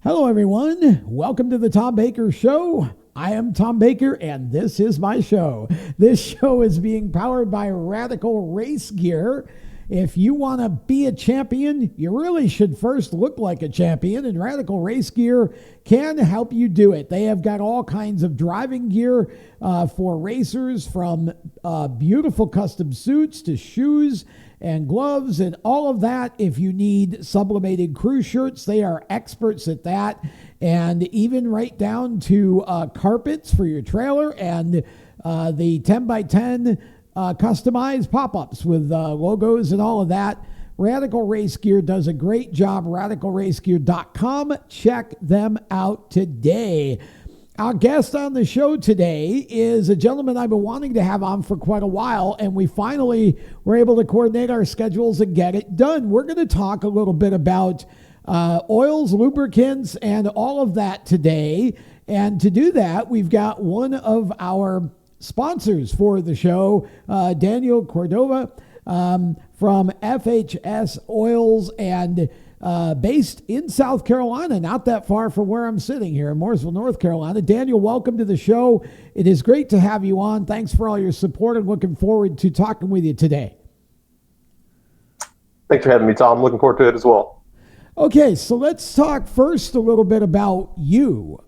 Hello, everyone. Welcome to the Tom Baker Show. I am Tom Baker, and this is my show. This show is being powered by Radical Race Gear. If you want to be a champion, you really should first look like a champion, and Radical Race Gear can help you do it. They have got all kinds of driving gear for racers, from beautiful custom suits to shoes and gloves and all of that. If you need sublimated crew shirts, they are experts at that, and even right down to carpets for your trailer and the 10x10 customized pop-ups with logos and all of that. Radical Race Gear does a great job. RadicalRaceGear.com. Check them out today. Our guest on the show today is a gentleman I've been wanting to have on for quite a while, and we finally were able to coordinate our schedules and get it done. We're going to talk a little bit about oils, lubricants, and all of that today. And to do that, we've got one of our sponsors for the show, Daniel Cordova from FHS Oils, and based in South Carolina, not that far from where I'm sitting here in Mooresville, North Carolina. Daniel, welcome to the show. It is great to have you on. Thanks for all your support, and looking forward to talking with you today. Thanks for having me, Tom. Looking forward to it as well. Okay, so let's talk first a little bit about you.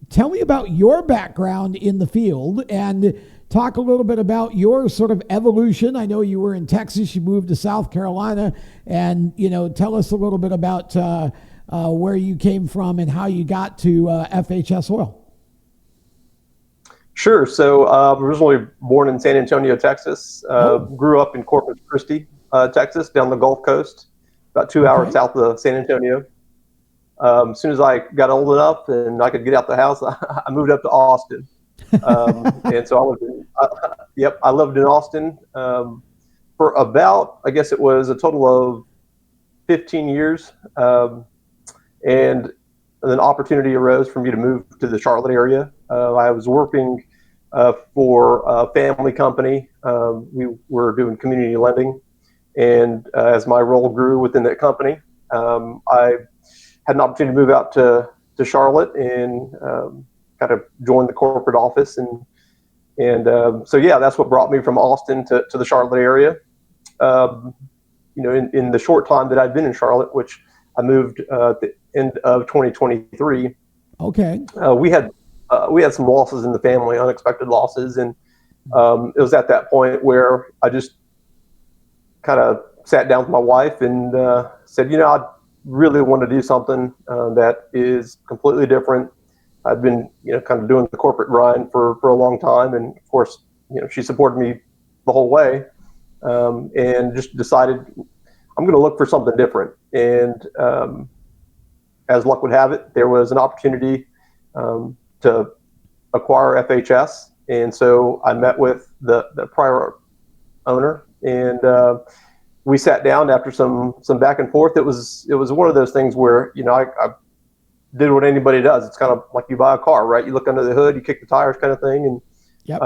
Tell me about your background in the field and talk a little bit about your sort of evolution. I know you were in Texas, you moved to South Carolina, and, tell us a little bit about where you came from and how you got to FHS Oil. Sure. So originally born in San Antonio, Texas, grew up in Corpus Christi, Texas, down the Gulf Coast, about 2 hours south of San Antonio. As soon as I got old enough and I could get out the house, I moved up to Austin. And so I lived in Austin for about, I guess it was a total of 15 years. And an opportunity arose for me to move to the Charlotte area. I was working for a family company. We were doing community lending. And as my role grew within that company, I had an opportunity to move out to Charlotte and kind of join the corporate office. So that's what brought me from Austin to the Charlotte area. In the short time that I'd been in Charlotte, which I moved at the end of 2023. Okay. We had some losses in the family, unexpected losses. And it was at that point where I just kind of sat down with my wife and said, I really want to do something that is completely different. I've been, kind of doing the corporate grind for a long time. And of course, she supported me the whole way, and just decided I'm going to look for something different. And as luck would have it, there was an opportunity to acquire FHS. And so I met with the prior owner, and we sat down after some back and forth. It was one of those things where, I did what anybody does. It's kind of like you buy a car, right? You look under the hood, you kick the tires kind of thing. And, yep.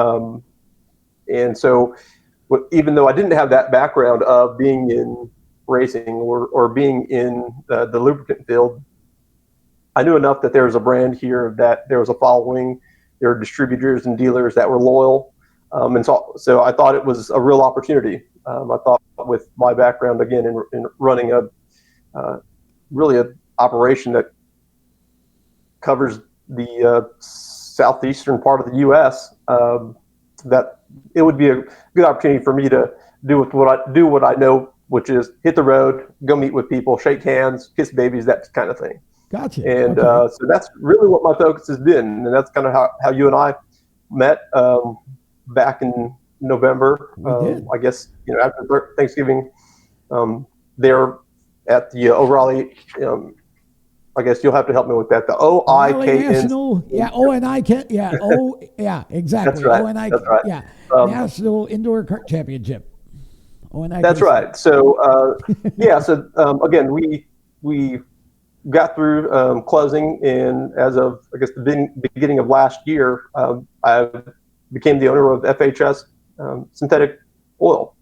And so even though I didn't have that background of being in racing or being in the lubricant field, I knew enough that there was a brand here, that there was a following, there were distributors and dealers that were loyal. And so I thought it was a real opportunity. I thought with my background, again, in running really an operation that covers the southeastern part of the U.S., that it would be a good opportunity for me to do what I know, which is hit the road, go meet with people, shake hands, kiss babies, that kind of thing. Gotcha. And so that's really what my focus has been, and that's kind of how you and I met back in November. I guess after Thanksgiving, there at the O'Reilly. I guess you'll have to help me with that. The OIKN. National, exactly. That's right. That's right. National Indoor Kart Championship. That's right. So again, we got through closing, and as of I guess the beginning of last year, I became the owner of FHS Synthetic Oil,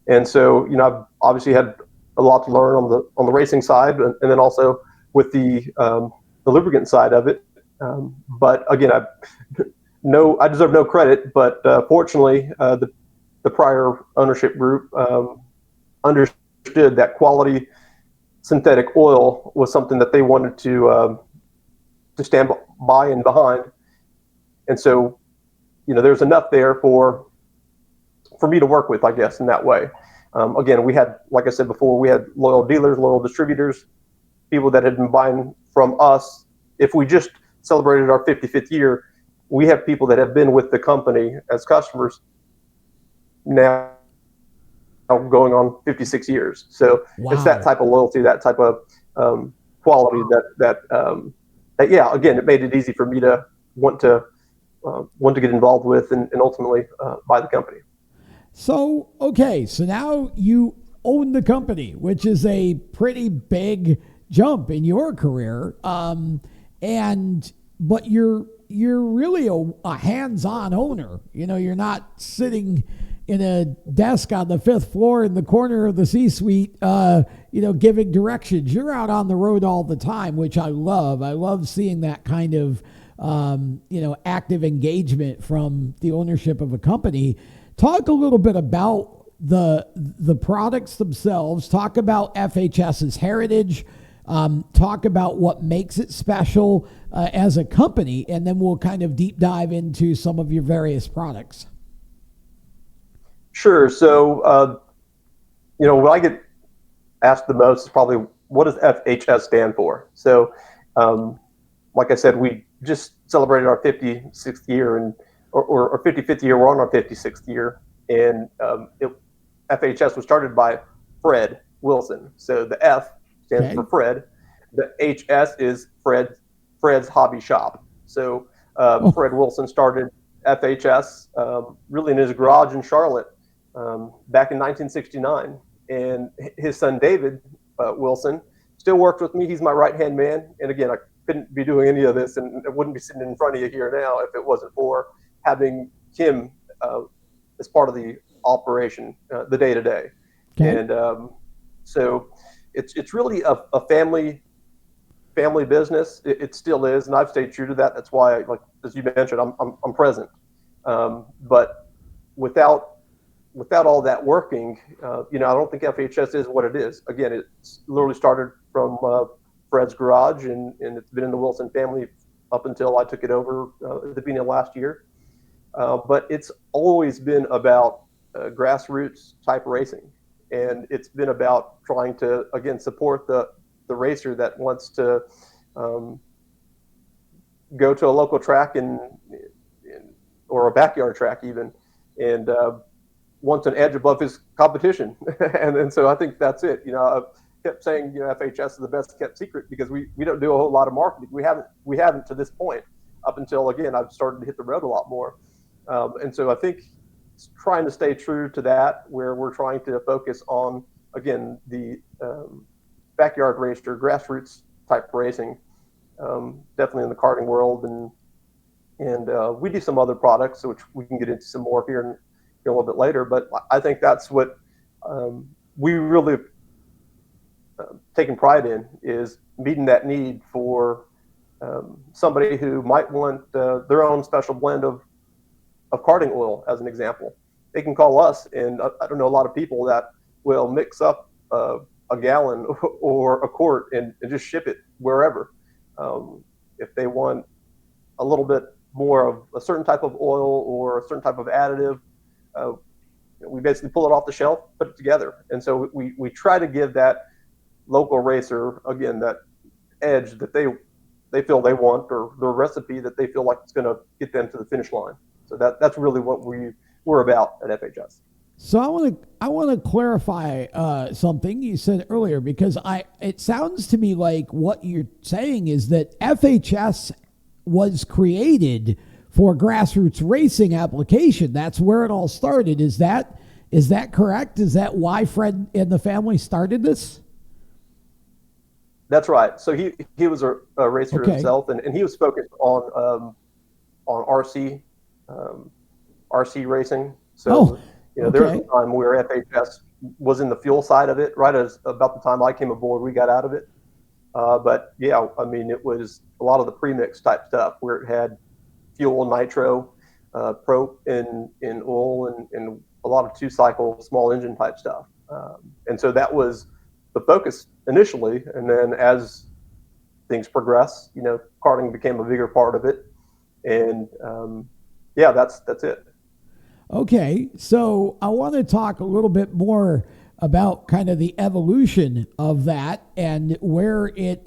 and so I've obviously had a lot to learn on the racing side, and then also with the lubricant side of it. But again, I deserve no credit, but fortunately, the prior ownership group understood that quality synthetic oil was something that they wanted to stand by and behind, and so there's enough there for me to work with, I guess, in that way. Again, we had, like I said before, we had loyal dealers, loyal distributors, people that had been buying from us. If we just celebrated our 55th year, we have people that have been with the company as customers now going on 56 years. So Wow. It's that type of loyalty, that type of quality that yeah, again, it made it easy for me to want to get involved with and ultimately buy the company. So, okay, so now you own the company, which is a pretty big jump in your career. But you're really a hands-on owner. You're not sitting in a desk on the 5th floor in the corner of the C-suite, giving directions. You're out on the road all the time, which I love. I love seeing that kind of, active engagement from the ownership of a company. Talk a little bit about the products themselves. Talk about FHS's heritage. Talk about what makes it special as a company, and then we'll kind of deep dive into some of your various products. Sure. So, what I get asked the most is probably, what does FHS stand for? So, like I said, we just celebrated our 56th year or 55th year. We're on our 56th year, and FHS was started by Fred Wilson. So the F stands for Fred. The HS is Fred's Hobby Shop. So Fred Wilson started FHS really in his garage in Charlotte back in 1969, and his son David Wilson still works with me. He's my right-hand man, and again, I couldn't be doing any of this, and I wouldn't be sitting in front of you here now if it wasn't for having him as part of the operation, the day-to-day. Okay. And so it's really a family business. It still is, and I've stayed true to that. That's why, like as you mentioned, I'm present. But without all that working, I don't think FHS is what it is. Again, it's literally started from Fred's garage, and it's been in the Wilson family up until I took it over at the beginning of last year. But it's always been about grassroots type racing, and it's been about trying to, again, support the racer that wants to go to a local track or a backyard track even, and wants an edge above his competition. and so I think that's it. I kept saying, FHS is the best kept secret because we don't do a whole lot of marketing. We haven't to this point, up until, again, I've started to hit the road a lot more. And so I think trying to stay true to that, where we're trying to focus on, again, the backyard racer, grassroots type racing, definitely in the karting world, and we do some other products, which we can get into some more here a little bit later. But I think that's what we really taken pride in, is meeting that need for somebody who might want their own special blend of karting oil, as an example. They can call us, and I don't know a lot of people that will mix up a gallon or a quart and just ship it wherever. If they want a little bit more of a certain type of oil or a certain type of additive, we basically pull it off the shelf, put it together. And so we try to give that local racer, again, that edge that they feel they want, or the recipe that they feel like it's going to get them to the finish line. So that's really what we're about at FHS. So I want to clarify something you said earlier, because it sounds to me like what you're saying is that FHS was created for grassroots racing application. That's where it all started. Is that correct? Is that why Fred and the family started this? That's right. So he was a racer himself, and he was focused on RC racing. So there was a time where FHS was in the fuel side of it. Right as about the time I came aboard, we got out of it. But yeah, I mean, it was a lot of the premix type stuff where it had fuel, nitro, prop in oil, and a lot of 2-cycle small engine type stuff. And so that was the focus initially. And then as things progress, karting became a bigger part of it. And yeah, that's it. Okay, so I want to talk a little bit more about kind of the evolution of that and where it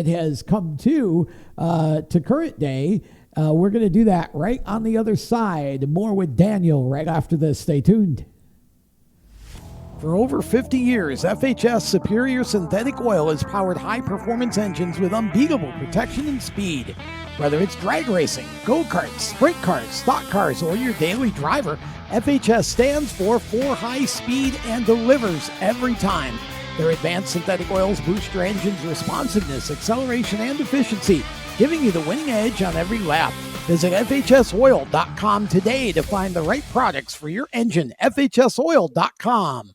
has come to current day. We're going to do that right on the other side. More with Daniel right after this. Stay tuned. For over 50 years, FHS Superior Synthetic Oil has powered high-performance engines with unbeatable protection and speed. Whether it's drag racing, go-karts, sprint cars, stock cars, or your daily driver, FHS stands for high speed and delivers every time. Their advanced synthetic oils boost your engine's responsiveness, acceleration, and efficiency, giving you the winning edge on every lap. Visit FHSOil.com today to find the right products for your engine. FHSOil.com.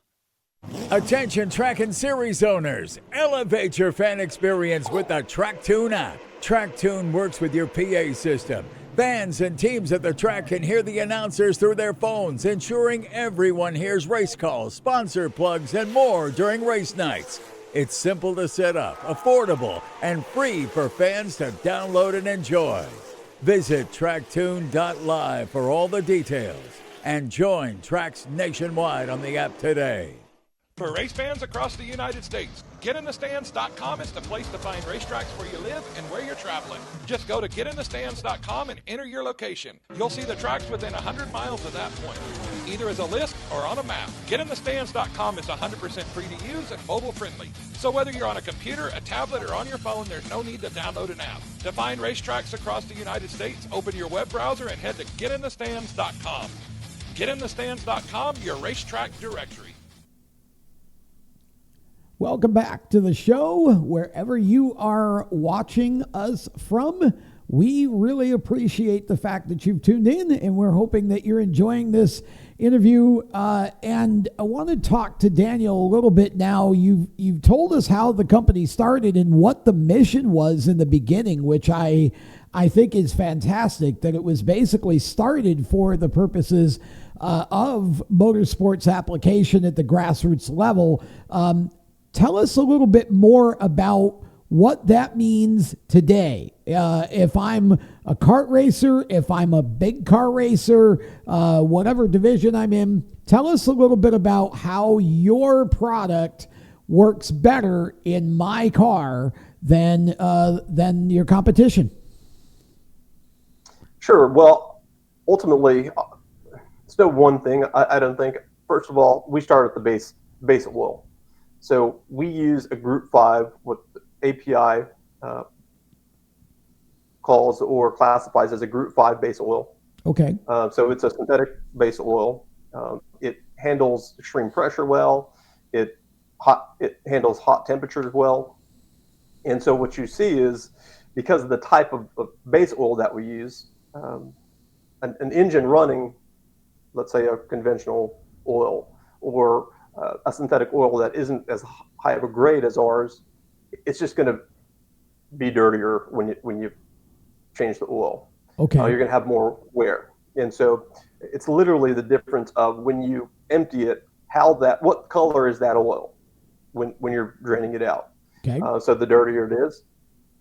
Attention track and series owners, elevate your fan experience with the TrackTune app. TrackTune works with your PA system. Fans and teams at the track can hear the announcers through their phones, ensuring everyone hears race calls, sponsor plugs, and more during race nights. It's simple to set up, affordable, and free for fans to download and enjoy. Visit TrackTune.live for all the details and join tracks nationwide on the app today. For race fans across the United States, GetInTheStands.com is the place to find racetracks where you live and where you're traveling. Just go to GetInTheStands.com and enter your location. You'll see the tracks within 100 miles of that point, either as a list or on a map. GetInTheStands.com is 100% free to use and mobile friendly. So whether you're on a computer, a tablet, or on your phone, there's no need to download an app. To find racetracks across the United States, open your web browser and head to GetInTheStands.com. GetInTheStands.com, your racetrack directory. Welcome back to the show, wherever you are watching us from. We really appreciate the fact that you've tuned in, and we're hoping that you're enjoying this interview. And I want to talk to Daniel a little bit now. You've told us how the company started and what the mission was in the beginning, which I think is fantastic, that it was basically started for the purposes of motorsports application at the grassroots level. Tell us a little bit more about what that means today. If I'm a kart racer, if I'm a big car racer, whatever division I'm in, tell us a little bit about how your product works better in my car than your competition. Sure. Well, ultimately, it's no one thing. I don't think. First of all, we start at the base oil. So we use a Group 5, what API calls or classifies as a Group 5 base oil. Okay. So it's a synthetic base oil. It handles extreme pressure well. It handles hot temperatures well. And so what you see is, because of the type of base oil that we use, an engine running, let's say a conventional oil or a synthetic oil that isn't as high of a grade as ours, it's just going to be dirtier when you change the oil. Okay. You're going to have more wear. And so it's literally the difference of when you empty it, what color is that oil when you're draining it out. Okay. So the dirtier it is,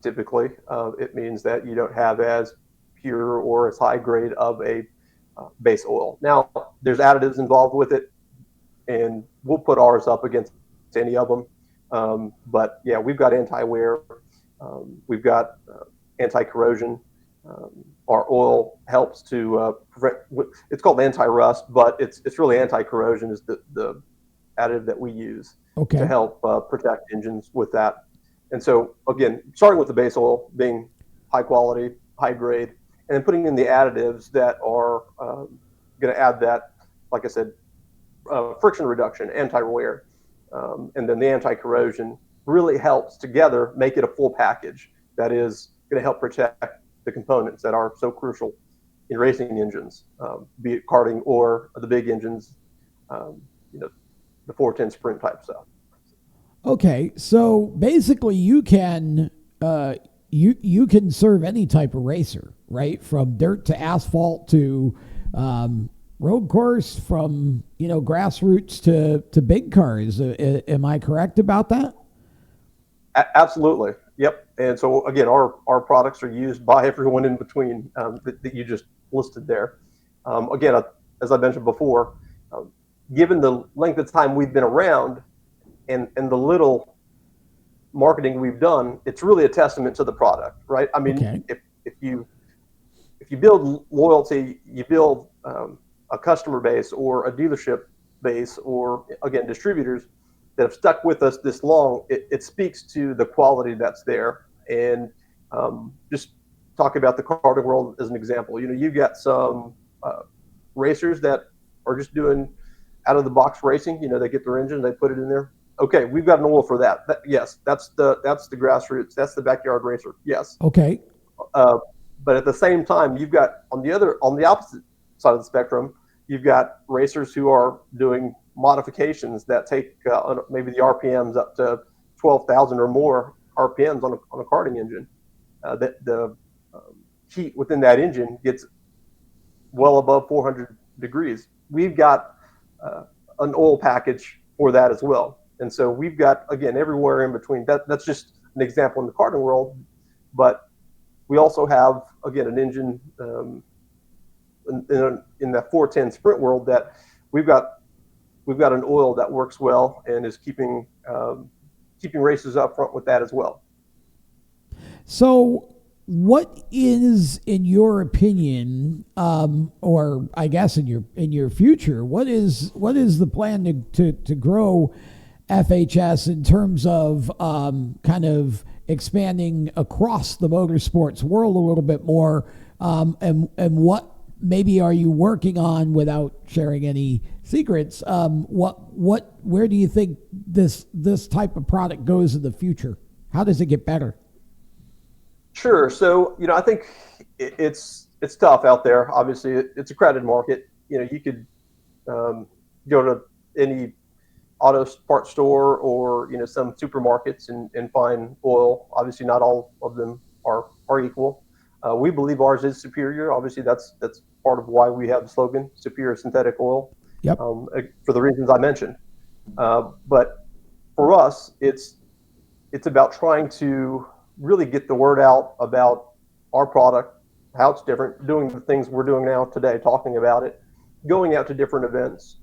typically, it means that you don't have as pure or as high grade of a base oil. Now, there's additives involved with it, and we'll put ours up against any of them. But yeah, we've got anti-wear, we've got anti-corrosion. Our oil helps to prevent. It's called anti-rust, but it's really anti-corrosion is the additive that we use to help protect engines with that. And so again, starting with the base oil being high quality, high grade, and then putting in the additives that are going to add that, like I said, friction reduction, anti-wear, and then the anti-corrosion really helps together make it a full package that is going to help protect the components that are so crucial in racing engines, be it karting or the big engines, the 410 sprint type stuff. Okay, so basically you can you can serve any type of racer, right? From dirt to asphalt to road course, from grassroots to big cars. Am I correct about that? Absolutely. Yep. And so again, our products are used by everyone in between that you just listed there. Again, as I mentioned before, um, given the length of time we've been around and the little marketing we've done, it's really a testament to the product, right? I mean, Okay. if you build loyalty, you build a customer base or a dealership base, or again distributors that have stuck with us this long. It speaks to the quality that's there. And just talk about the karting world as an example. You've got some racers that are just doing out of the box racing. They get their engine, they put it in there. Okay, we've got an oil for that. Yes, that's the Grassroots. That's the backyard racer. Yes. Okay. Uh, but at the same time, you've got on the opposite side of the spectrum, you've got racers who are doing modifications that take maybe the RPMs up to 12,000 or more RPMs on a karting engine. The heat within that engine gets well above 400 degrees. We've got an oil package for that as well. And so we've got, again, everywhere in between. That's just an example in the karting world. But we also have, again, an engine in the 410 sprint world that we've got an oil that works well and is keeping races up front with that as well. So, what is, in your opinion, or I guess in your future, what is the plan to grow FHS in terms of kind of expanding across the motorsports world a little bit more, and what maybe are you working on, without sharing any secrets? Where do you think this type of product goes in the future? How does it get better? Sure. So, I think it's tough out there. Obviously, it's a crowded market. You could go to any auto parts store or some supermarkets and find oil. Obviously, not all of them are equal. We believe ours is superior. Obviously, that's part of why we have the slogan "Superior Synthetic Oil." Yep. For the reasons I mentioned. But for us, it's about trying to really get the word out about our product, how it's different, doing the things we're doing now today, talking about it, going out to different events.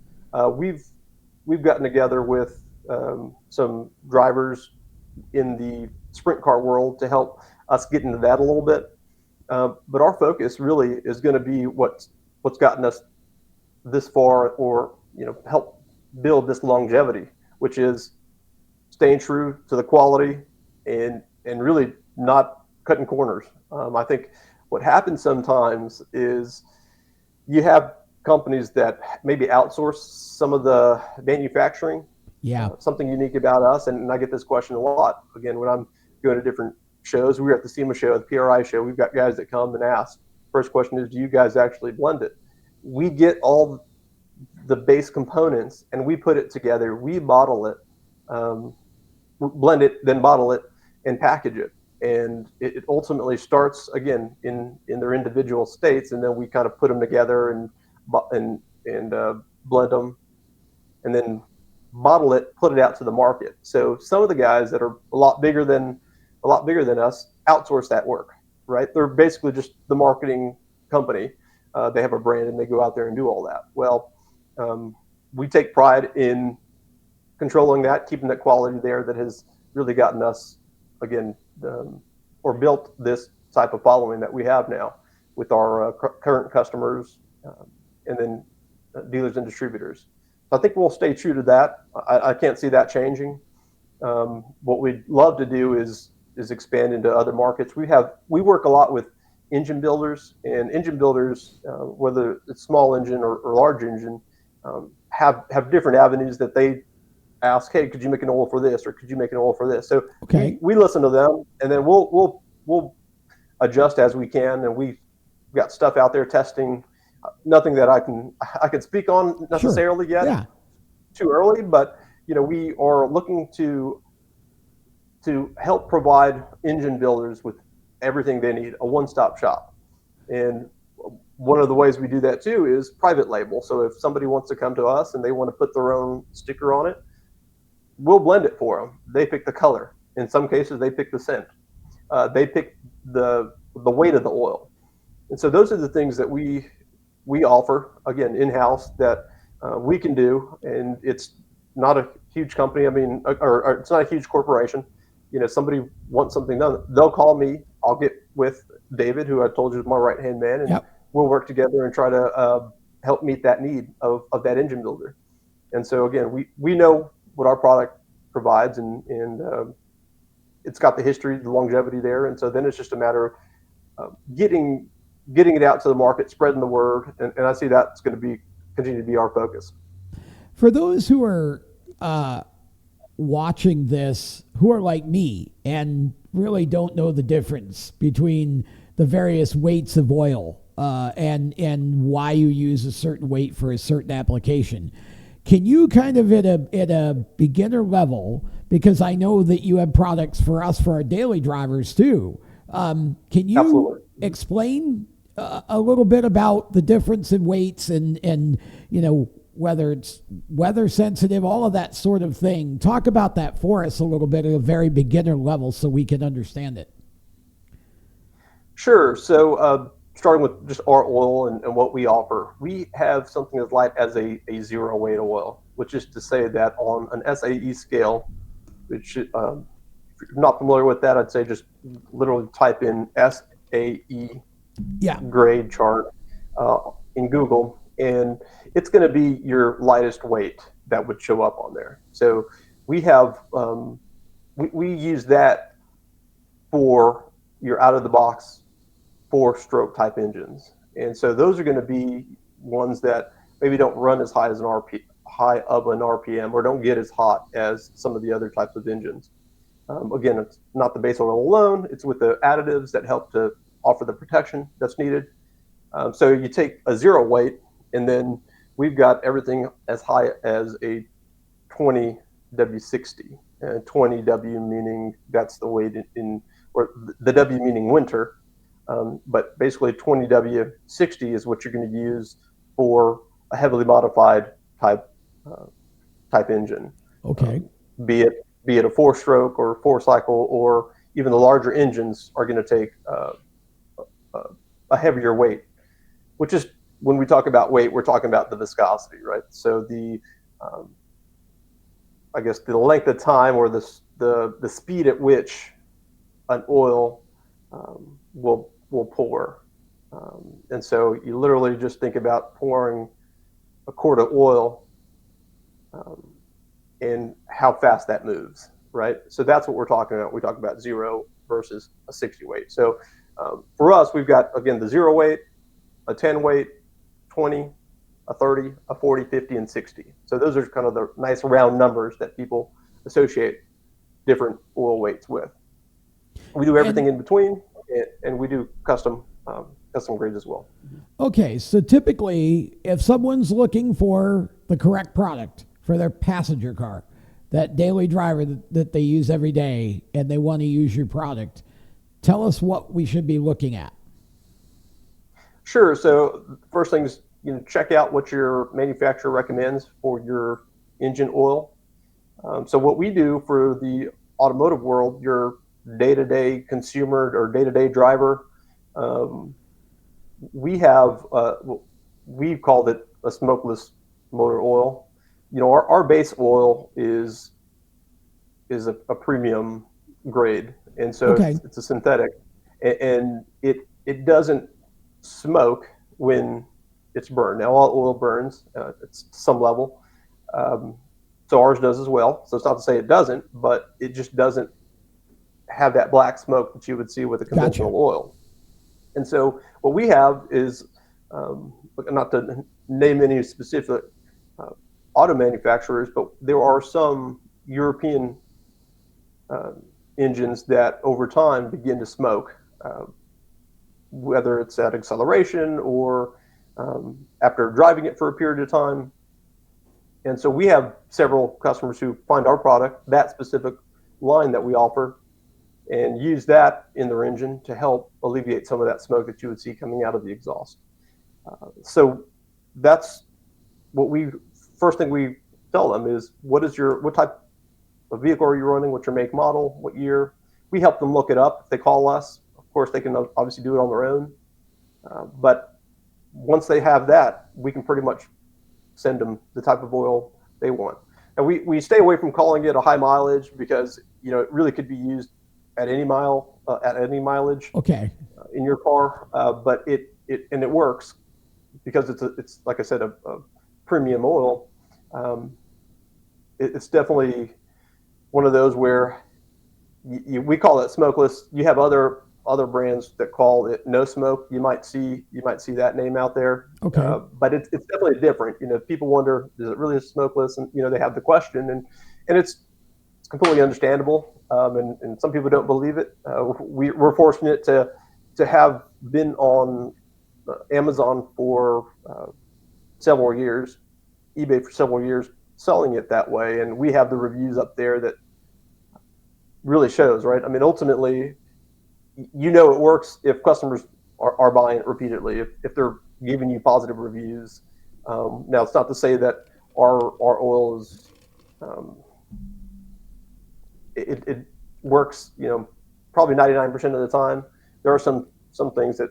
We've gotten together with some drivers in the sprint car world to help us get into that a little bit. But our focus really is going to be what's gotten us this far, or help build this longevity, which is staying true to the quality and really not cutting corners. I think what happens sometimes is you have companies that maybe outsource some of the manufacturing. Yeah. Something unique about us, and I get this question a lot. Again, when I'm going to different shows, we were at the SEMA show, the PRI show, we've got guys that come and ask. First question is, do you guys actually blend it? We get all the base components and we put it together. We bottle it, blend it, then bottle it and package it. And it ultimately starts again in their individual states, and then we kind of put them together and blend them, and then bottle it, put it out to the market. So some of the guys that are a lot bigger than us outsource that work, right? They're basically just the marketing company. They have a brand and they go out there and do all that. Well, we take pride in controlling that, keeping that quality there that has really gotten us, again, or built this type of following that we have now with our current customers, and then dealers and distributors. So I think we'll stay true to that. I can't see that changing. What we'd love to do is expand into other markets. We work a lot with engine builders, and engine builders, whether it's small engine or large engine, have different avenues that they ask, hey, could you make an oil for this, or could you make an oil for this? So Okay. we listen to them, and then we'll adjust as we can, and we've got stuff out there testing. Nothing that I can speak on necessarily yet. Yeah. Too early, but we are looking to to help provide engine builders with everything they need, a one-stop shop. And one of the ways we do that too is private label. So if somebody wants to come to us and they want to put their own sticker on it, we'll blend it for them. They pick the color. In some cases, they pick the scent. They pick the weight of the oil. And so those are the things that we offer, again, in-house, that we can do. And it's not a huge company. I mean, or it's not a huge corporation. You know, somebody wants something done, they'll call me. I'll get with David, who I told you is my right-hand man, and we'll work together and try to help meet that need of that engine builder. And so, again, we know what our product provides, and it's got the history, the longevity there. And so then it's just a matter of getting it out to the market, spreading the word. And I see that's going to continue to be our focus. For those who are watching this, who are like me and really don't know the difference between the various weights of oil and why you use a certain weight for a certain application, can you kind of at a beginner level, because I know that you have products for us for our daily drivers too, can you Absolutely. explain a little bit about the difference in weights and you know, whether it's weather sensitive, all of that sort of thing? Talk about that for us a little bit at a very beginner level so we can understand it. Sure. So starting with just our oil and what we offer, we have something as light as a zero weight oil, which is to say that on an SAE scale, which if you're not familiar with that, I'd say just literally type in SAE grade chart in Google, and it's going to be your lightest weight that would show up on there. So we have we use that for your out of the box 4-stroke type engines, and so those are going to be ones that maybe don't run as high as high of an RPM, or don't get as hot as some of the other types of engines. Again, it's not the base oil alone; it's with the additives that help to offer the protection that's needed. So you take a zero weight, and then we've got everything as high as a 20 W60. 20 W meaning that's the weight or the W meaning winter. But basically 20 W60 is what you're going to use for a heavily modified type engine. Okay. Be it a 4-stroke or 4-cycle, or even the larger engines are going to take a heavier weight, which is, when we talk about weight, we're talking about the viscosity, right? So the I guess the length of time, or the speed at which an oil will pour. And so you literally just think about pouring a quart of oil and how fast that moves, right? So that's what we're talking about. We talk about zero versus a 60 weight. So for us, we've got, again, the zero weight, a 10 weight, 20, a 30, a 40, 50, and 60. So those are kind of the nice round numbers that people associate different oil weights with. We do everything in between, and we do custom grades as well. Okay, so typically, if someone's looking for the correct product for their passenger car, that daily driver that they use every day, and they want to use your product, tell us what we should be looking at. Sure. So first thing is, check out what your manufacturer recommends for your engine oil. So what we do for the automotive world, your day-to-day consumer or day-to-day driver, we've called it a smokeless motor oil. Our base oil is a premium grade, and so it's a synthetic, and it doesn't smoke when it's burned. Now, all oil burns at some level, so ours does as well. So it's not to say it doesn't, but it just doesn't have that black smoke that you would see with a conventional oil. And so what we have is, not to name any specific auto manufacturers, but there are some European engines that over time begin to smoke, whether it's at acceleration or after driving it for a period of time. And so we have several customers who find our product, that specific line that we offer and use that in their engine to help alleviate some of that smoke that you would see coming out of the exhaust. So that's what first thing we tell them is, what type of vehicle are you running? What's your make, model, what year? We help them look it up. If they call us, of course, they can obviously do it on their own. But once they have that, we can pretty much send them the type of oil they want. And we stay away from calling it a high mileage because, it really could be used at any mileage. Okay. In your car. But it works because it's like I said, a premium oil. It's definitely one of those where we call it smokeless. You have other brands that call it no smoke. You might see that name out there. Okay. But it's definitely different. People wonder, is it really smokeless? And they have the question, and it's completely understandable. And some people don't believe it. We're fortunate to have been on Amazon for several years, eBay for several years, selling it that way, and we have the reviews up there that really shows, right? I mean, ultimately, it works if customers are buying it repeatedly, if they're giving you positive reviews. Now, it's not to say that our oil is it works, probably 99% of the time. There are some things that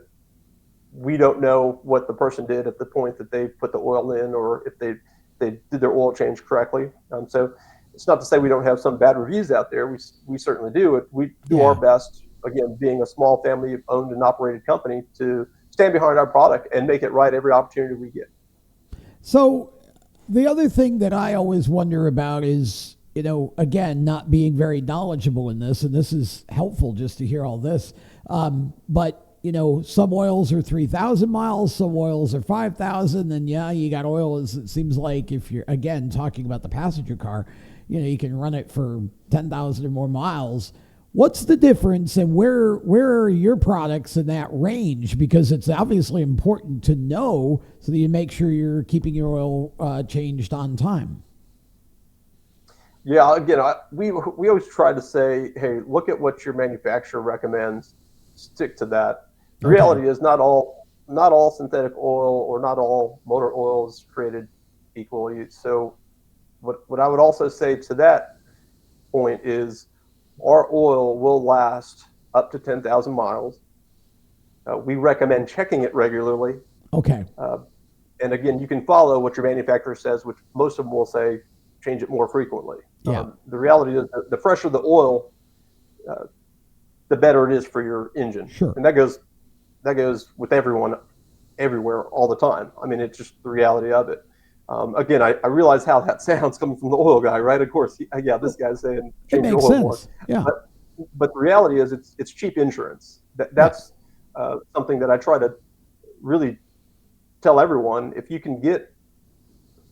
we don't know what the person did at the point that they put the oil in, or if they did their oil change correctly. So it's not to say we don't have some bad reviews out there. We certainly do. We do our best, again, being a small family owned and operated company, to stand behind our product and make it right every opportunity we get. So the other thing that I always wonder about is, again, not being very knowledgeable in this, and this is helpful just to hear all this. But some oils are 3,000 miles, some oils are 5,000, and you got oils. It seems like, if you're, again, talking about the passenger car, you can run it for 10,000 or more miles. What's the difference, and where are your products in that range? Because it's obviously important to know so that you make sure you're keeping your oil changed on time. Yeah, again, we always try to say, hey, look at what your manufacturer recommends, stick to that. The reality is not all synthetic oil or not all motor oil is created equally. So what I would also say to that point is, our oil will last up to 10,000 miles. We recommend checking it regularly. Okay. And again, you can follow what your manufacturer says, which most of them will say change it more frequently. Yeah. The reality is, the fresher the oil, the better it is for your engine. Sure. And that goes with everyone, everywhere, all the time. I mean, it's just the reality of it. Again, I realize how that sounds coming from the oil guy, right? Of course, this guy's saying change your oil more. Yeah. But the reality is, it's cheap insurance. That's something that I try to really tell everyone. If you can get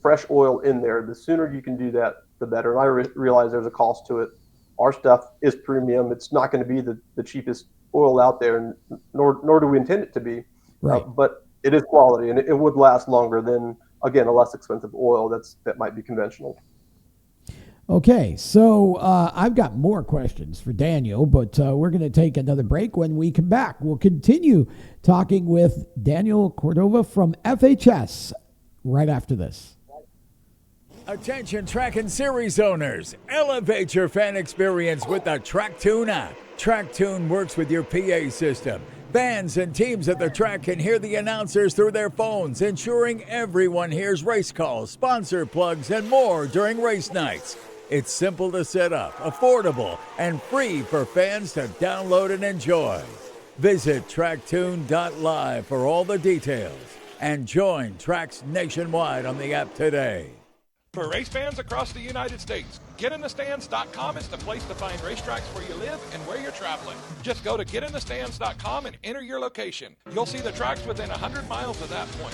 fresh oil in there, the sooner you can do that, the better. And I realize there's a cost to it. Our stuff is premium. It's not going to be the cheapest oil out there, and nor do we intend it to be. Right. But it is quality, and it would last longer than, again, a less expensive oil that might be conventional. Okay, so I've got more questions for Daniel, but we're going to take another break. When we come back, we'll continue talking with Daniel Cordova from FHS right after this. Attention track and series owners, elevate your fan experience with the TrackTune app. TrackTune works with your PA system. Fans and teams at the track can hear the announcers through their phones, ensuring everyone hears race calls, sponsor plugs, and more during race nights. It's simple to set up, affordable, and free for fans to download and enjoy. Visit tracktune.live for all the details and join tracks nationwide on the app today. For race fans across the United States, GetInTheStands.com is the place to find racetracks where you live and where you're traveling. Just go to GetInTheStands.com and enter your location. You'll see the tracks within 100 miles of that point,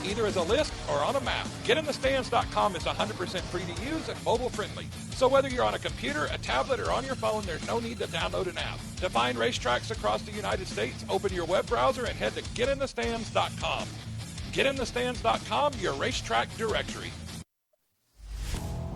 either as a list or on a map. GetInTheStands.com is 100% free to use and mobile friendly. So whether you're on a computer, a tablet, or on your phone, there's no need to download an app. To find racetracks across the United States, open your web browser and head to GetInTheStands.com. GetInTheStands.com, your racetrack directory.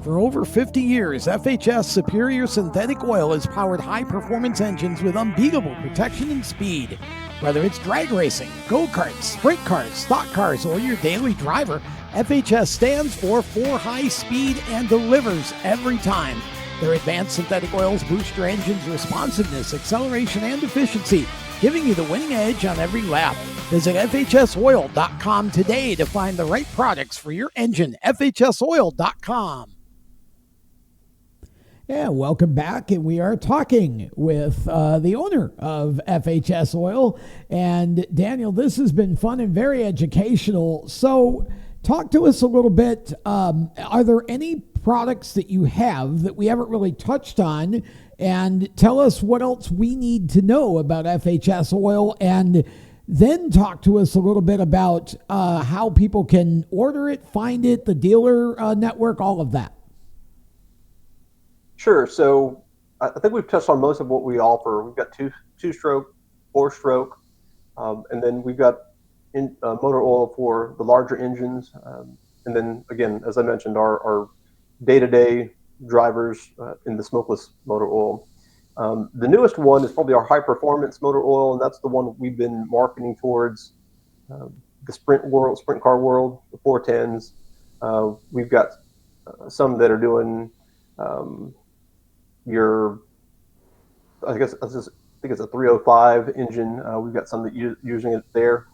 For over 50 years, FHS Superior Synthetic Oil has powered high-performance engines with unbeatable protection and speed. Whether it's drag racing, go-karts, sprint cars, stock cars, or your daily driver, FHS stands for high speed and delivers every time. Their advanced synthetic oils boost your engine's responsiveness, acceleration, and efficiency, giving you the winning edge on every lap. Visit FHSOil.com today to find the right products for your engine. FHSOil.com. Yeah, welcome back. And we are talking with the owner of FHS Oil. And Daniel, this has been fun and very educational. So talk to us a little bit. Are there any products that you have that we haven't really touched on? And tell us what else we need to know about FHS Oil. And then talk to us a little bit about how people can order it, find it, the dealer network, all of that. Sure. So I think we've touched on most of what we offer. We've got two-stroke, four-stroke, and then we've got motor oil for the larger engines. And then again, as I mentioned, our day-to-day drivers in the smokeless motor oil. The newest one is probably our high-performance motor oil, and that's the one we've been marketing towards the sprint car world, the 410s. We've got some that are doing I think it's a 305 engine. We've got some that using it there.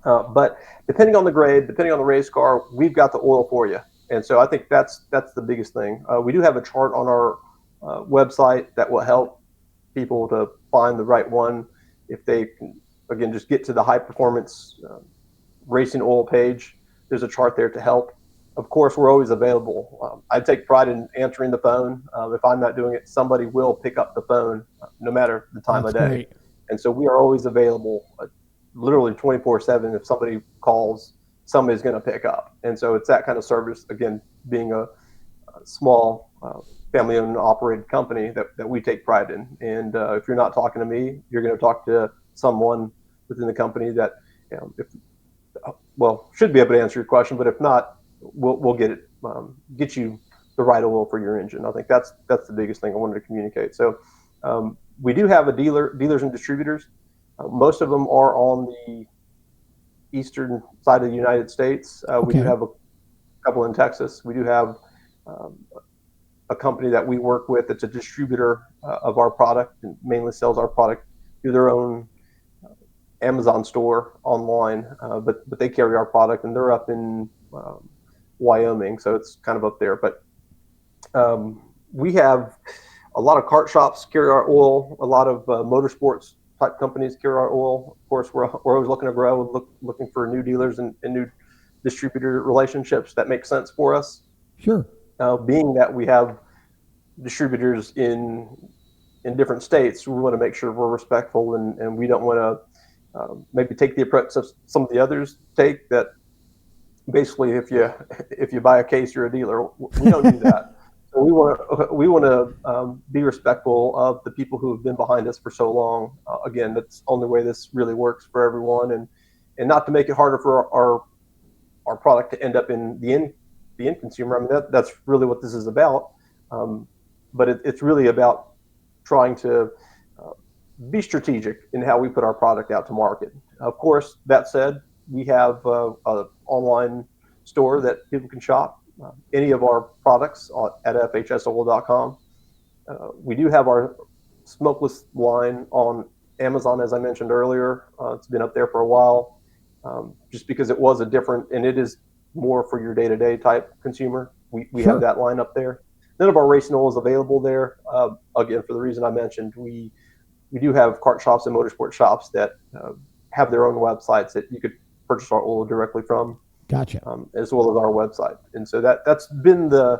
But depending on the grade, depending on the race car, we've got the oil for you. And so I think that's the biggest thing. We do have a chart on our website that will help people to find the right one. If they can, again, just get to the high performance racing oil page, there's a chart there to help. Of course, we're always available. I take pride in answering the phone. If I'm not doing it, somebody will pick up the phone, no matter the time of day. Great. And so we are always available, literally 24/7. If somebody calls, somebody's going to pick up. And so it's that kind of service, again, being a small family-owned and operated company that we take pride in. And if you're not talking to me, you're going to talk to someone within the company that, should be able to answer your question. But if not, we'll get you the right oil for your engine. I think that's the biggest thing I wanted to communicate. So we do have dealers and distributors. Most of them are on the eastern side of the United States. We do have a couple in Texas. We do have a company that we work with that's a distributor of our product and mainly sells our product through their own Amazon store online, but they carry our product, and they're up in Wyoming, so it's kind of up there. But we have a lot of kart shops carry our oil, a lot of motorsports type companies carry our oil. Of course, we're always looking to grow, looking for new dealers and new distributor relationships that make sense for us. Sure. Being that we have distributors in different states, we want to make sure we're respectful, and we don't want to maybe take the approach that some of the others take, that basically if you buy a case, you're a dealer. We don't do that. So we want to be respectful of the people who have been behind us for so long. Again, that's the only way this really works for everyone, and not to make it harder for our product to end up in the end consumer. I mean, that's really what this is about. But it's really about trying to be strategic in how we put our product out to market. Of course, that said, we have an online store that people can shop any of our products at FHSOil.com. We do have our smokeless line on Amazon, as I mentioned earlier. It's been up there for a while, just because it was and it is more for your day-to-day type consumer. We Sure. have that line up there. None of our racing oil is available there. Again, for the reason I mentioned, we do have kart shops and motorsport shops that have their own websites that you could purchase our oil directly from. Gotcha. As well as our website. And so that's been the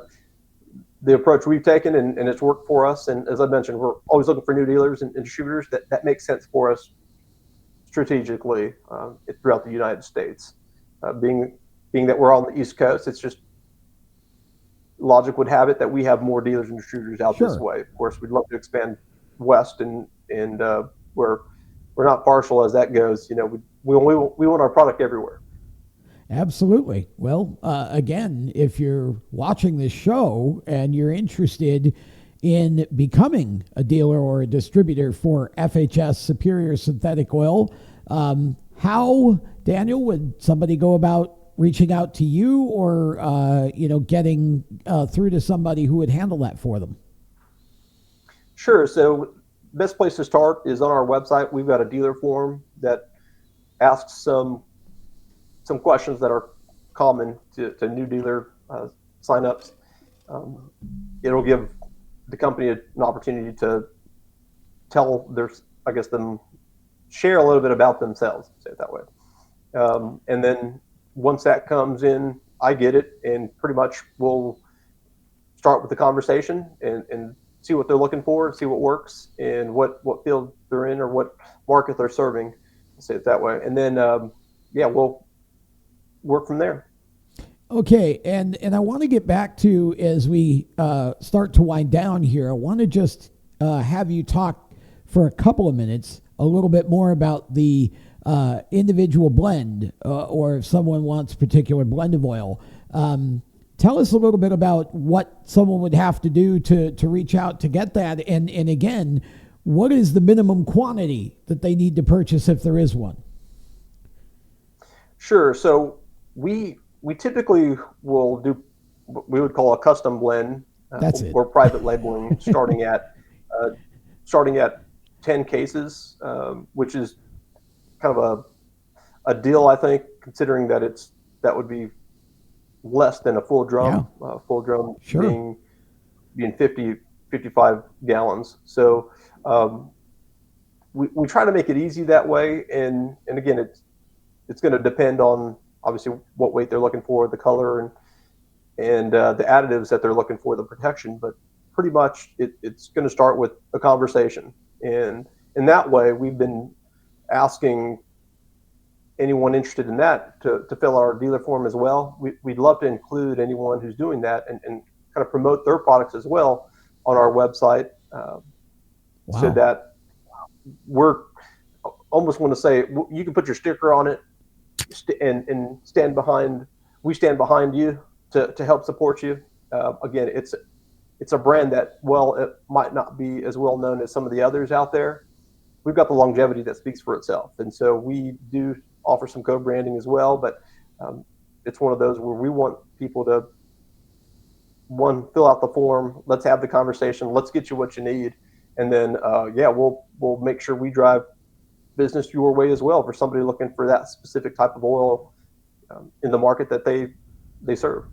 approach we've taken, and it's worked for us. And as I mentioned, we're always looking for new dealers and distributors that makes sense for us strategically throughout the United States. Being that we're on the East Coast, it's just logic would have it that we have more dealers and distributors out Sure. this way. Of course, we'd love to expand west, and we're not partial as that goes. We want our product everywhere. Absolutely. Well, again, if you're watching this show and you're interested in becoming a dealer or a distributor for FHS Superior Synthetic Oil, how, Daniel, would somebody go about reaching out to you or, getting through to somebody who would handle that for them? Sure. So best place to start is on our website. We've got a dealer form that asks some questions that are common to new dealer signups. It'll give the company an opportunity to tell them share a little bit about themselves, say it that way. And then once that comes in, I get it, and pretty much we'll start with the conversation and see what they're looking for, see what works, and what field they're in or what market they're serving, say it that way. And then, we'll work from there. Okay, and I want to get back to, as we start to wind down here, I want to just have you talk for a couple of minutes a little bit more about the individual blend, or if someone wants a particular blend of oil. Tell us a little bit about what someone would have to do to reach out to get that, and again, what is the minimum quantity that they need to purchase if there is one? Sure. So we typically will do what we would call a custom blend. That's it. Or private labeling, starting at 10 cases, which is kind of a deal, I think, considering that that would be less than a full drum. Yeah. Full drum Sure. being 55 gallons. So we try to make it easy that way, and again, it's going to depend on obviously what weight they're looking for, the color, and the additives that they're looking for, the protection. But pretty much it's going to start with a conversation, and in that way, we've been asking anyone interested in that to fill our dealer form as well. We'd love to include anyone who's doing that and kind of promote their products as well on our website, so that we're almost want to say you can put your sticker on it and stand behind. We stand behind you to help support you. Again, it's a brand that, while it might not be as well known as some of the others out there, we've got the longevity that speaks for itself. And so we do offer some co-branding as well, but it's one of those where we want people to, one, fill out the form, let's have the conversation, let's get you what you need, and then we'll make sure we drive business your way as well for somebody looking for that specific type of oil in the market that they serve.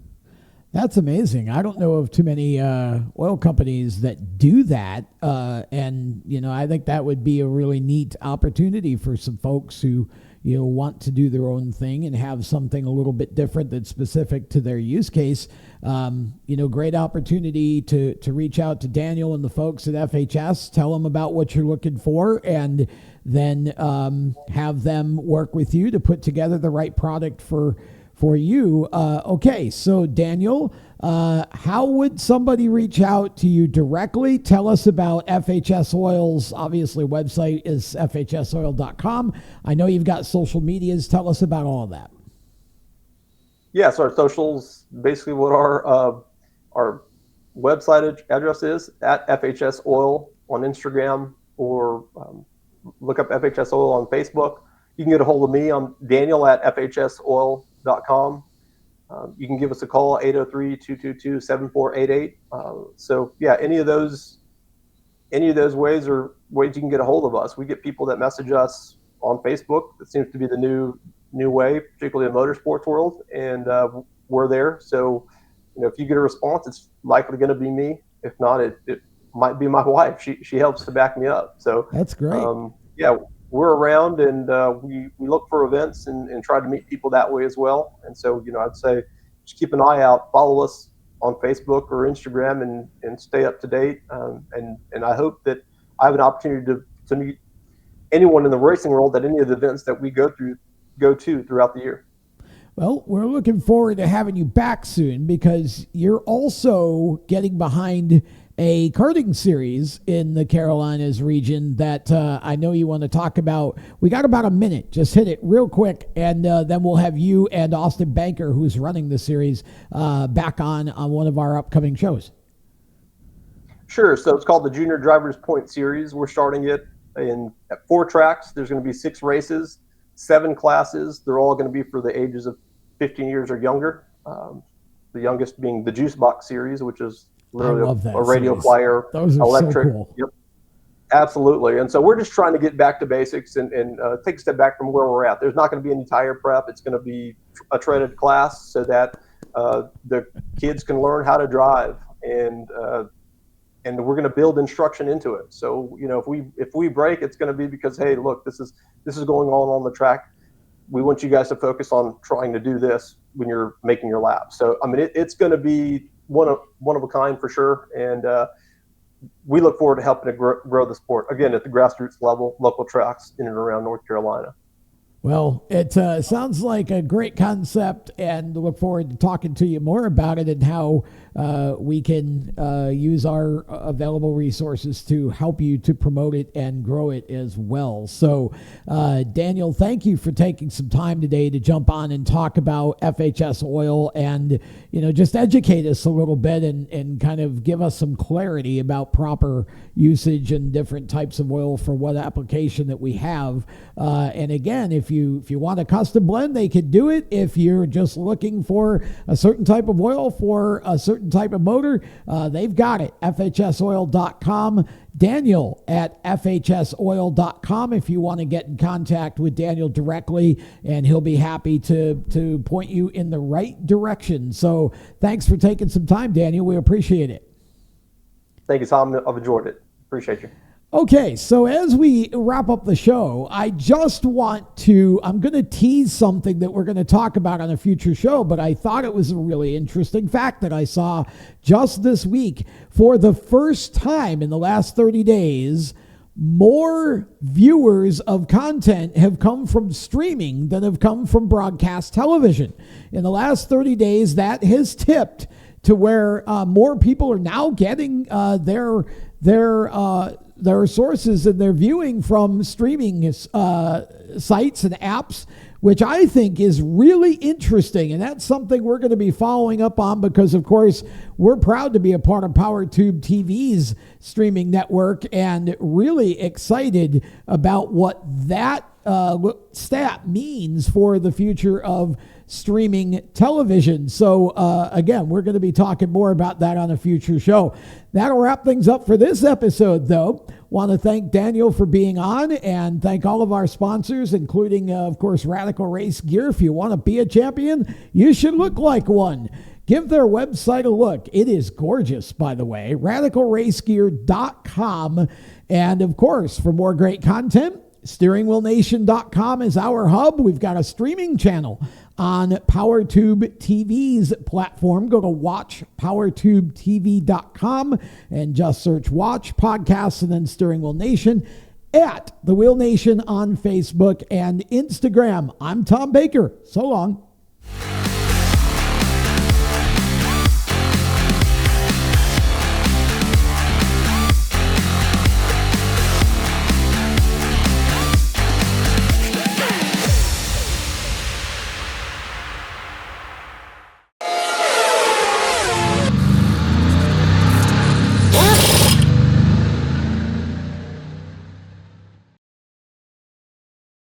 That's amazing. I don't know of too many oil companies that do that. And, I think that would be a really neat opportunity for some folks who, want to do their own thing and have something a little bit different that's specific to their use case. Great opportunity to reach out to Daniel and the folks at FHS, tell them about what you're looking for, and then have them work with you to put together the right product for you. Okay, so Daniel, how would somebody reach out to you directly? Tell us about FHS Oil's, obviously, website is FHSoil.com. I know you've got social medias. Tell us about all of that. Yes, our socials, basically what our website address is, at FHS Oil on Instagram, or look up FHS Oil on Facebook. You can get a hold of me. I'm Daniel at FHSOil.com. You can give us a call, 803-222-7488. So yeah, any of those ways are ways you can get a hold of us. We get people that message us on Facebook. That seems to be the new way, particularly in the motorsports world, and we're there. So if you get a response, it's likely going to be me. If not, it might be my wife. She helps to back me up. So that's great. We're around, and we look for events and try to meet people that way as well. And so, I'd say just keep an eye out, follow us on Facebook or Instagram, and stay up to date. And I hope that I have an opportunity to meet anyone in the racing world at any of the events that we go to throughout the year. Well, we're looking forward to having you back soon, because you're also getting behind a karting series in the Carolinas region that I know you want to talk about. We got about a minute. Just hit it real quick, and then we'll have you and Austin Banker, who's running the series, back on one of our upcoming shows. Sure. So it's called the Junior Drivers Point Series. We're starting it at 4 tracks. There's going to be 6 races, 7 classes. They're all going to be for the ages of 15 years or younger. The youngest being the Juice Box Series, which is literally a radio series. flyer, Those are electric. So cool. Yep. Absolutely. And so we're just trying to get back to basics and take a step back from where we're at. There's not going to be any tire prep. It's going to be a treaded class so that the kids can learn how to drive, and we're going to build instruction into it. So, if we break, it's going to be because, hey, look, this is going on the track. We want you guys to focus on trying to do this when you're making your lap. So, I mean, it's going to be one of a kind for sure. And we look forward to helping to grow the sport, again, at the grassroots level, local tracks in and around North Carolina. Well, it sounds like a great concept, and look forward to talking to you more about it and how we can use our available resources to help you to promote it and grow it as well. So, Daniel, thank you for taking some time today to jump on and talk about FHS Oil and, just educate us a little bit and kind of give us some clarity about proper usage and different types of oil for what application that we have. And again, if you want a custom blend, they could do it. If you're just looking for a certain type of oil for a certain type of motor, they've got it. FHSoil.com. Daniel at FHSoil.com if you want to get in contact with Daniel directly, and he'll be happy to point you in the right direction. So thanks for taking some time, Daniel. We appreciate it. Thank you, Tom. I've enjoyed it. Appreciate you. Okay, so as we wrap up the show, I'm going to tease something that we're going to talk about on a future show, but I thought it was a really interesting fact that I saw just this week. For the first time in the last 30 days, more viewers of content have come from streaming than have come from broadcast television. In the last 30 days, that has tipped to where more people are now getting their sources and their viewing from streaming sites and apps, which I think is really interesting. And that's something we're going to be following up on because, of course, we're proud to be a part of PowerTube TV's streaming network and really excited about what that stat means for the future of streaming television. So again, we're going to be talking more about that on a future show. That'll wrap things up for this episode, though. Want to thank Daniel for being on and thank all of our sponsors, including, of course, Radical Race Gear. If you want to be a champion, you should look like one. Give their website a look. It is gorgeous, by the way, radicalracegear.com. And, of course, for more great content, steeringwheelnation.com is our hub. We've got a streaming channel on PowerTube TV's platform. Go to watchpowertubetv.com and just search Watch Podcasts and then Steering Wheel Nation at The Wheel Nation on Facebook and Instagram. I'm Tom Baker. So long.